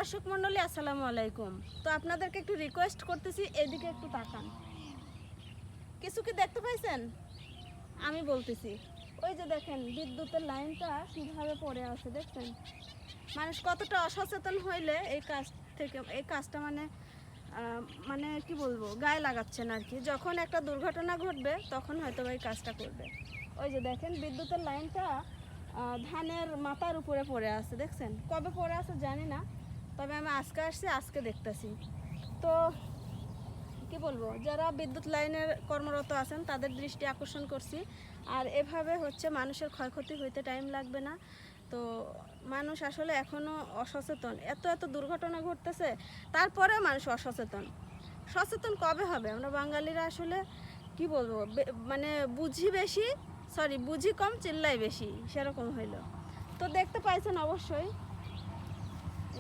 দর্শক মন্ডলী আসসালামু আলাইকুম। তো আপনাদেরকে একটু রিকোয়েস্ট করতেছি, এদিকে একটু তাকান। কিছু কি দেখতে পাইছেন? আমি বলতেছি, ওই যে দেখেন বিদ্যুতের লাইনটা কিভাবে পড়ে আছে, দেখছেন? মানুষ কতটা অসচেতন হইলে এই কাজটা মানে কি বলবো, গায়ে লাগাচ্ছেন আর কি। যখন একটা দুর্ঘটনা ঘটবে তখন হয়তো এই কাজটা করবে। ওই যে দেখেন বিদ্যুতের লাইনটা ধানের মাথার উপরে পড়ে আছে, দেখছেন? কবে পড়ে আছে জানি না, তবে আমি আজকে আসছি, আজকে দেখতেছি। তো কি বলবো, যারা বিদ্যুৎ লাইনের কর্মরত আছেন তাদের দৃষ্টি আকর্ষণ করছি। আর এভাবে হচ্ছে মানুষের ক্ষয়ক্ষতি হইতে টাইম লাগবে না। তো মানুষ আসলে এখনও অসচেতন, এত এত দুর্ঘটনা ঘটতেছে, তারপরে মানুষ অসচেতন। সচেতন কবে হবে? আমরা বাঙালিরা আসলে কি বলবো, মানে বুঝি কম চিল্লাই বেশি, সেরকম হইল। তো দেখতে পাইছেন অবশ্যই।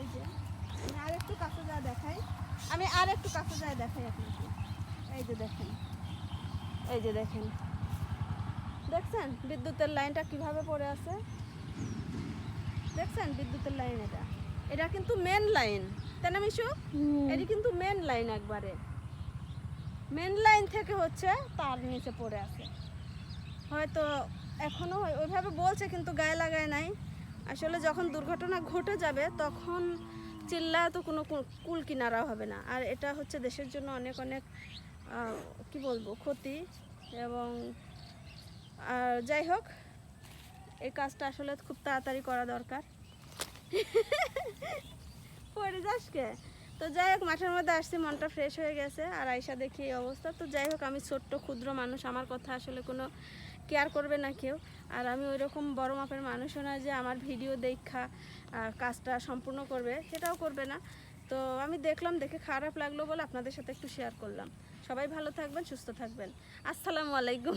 এই যে আমি আর একটু কাছে যা দেখাই আপনাকে। এই যে দেখেন, দেখছেন বিদ্যুতের লাইনটা কিভাবে পড়ে আছে? দেখছেন বিদ্যুতের লাইন? এটা কিন্তু মেন লাইন, তাই না মিশু? এটি কিন্তু মেন লাইন, একবারে মেন লাইন থেকে হচ্ছে তার নিচে পড়ে আছে। হয়তো এখনো ওইভাবে বলছে কিন্তু গায়ে লাগায় নাই। আসলে যখন দুর্ঘটনা ঘটে যাবে তখন চিল্লা তো কোনো কুল কিনারা হবে না। আর এটা হচ্ছে দেশের জন্য অনেক অনেক কি বলবো ক্ষতি। এবং যাই হোক, এই কাজটা আসলে খুব তাড়াতাড়ি করা দরকার। পড়ে যাসকে। তো যাই হোক, মাঠের মধ্যে আসছি, মনটা ফ্রেশ হয়ে গেছে। আর আয়সা দেখি এই অবস্থা। তো যাই হোক, আমি ছোট্ট ক্ষুদ্র মানুষ, আমার কথা আসলে কোনো কেয়ার করবে না কেউ। আর আমি ওই রকম বড় মাপের মানুষও না যে আমার ভিডিও দেখা কাজটা সম্পূর্ণ করবে, সেটাও করবে না। তো আমি দেখলাম, দেখে খারাপ লাগলো বলে আপনাদের সাথে একটু শেয়ার করলাম। সবাই ভালো থাকবেন, সুস্থ থাকবেন। আসসালামু আলাইকুম।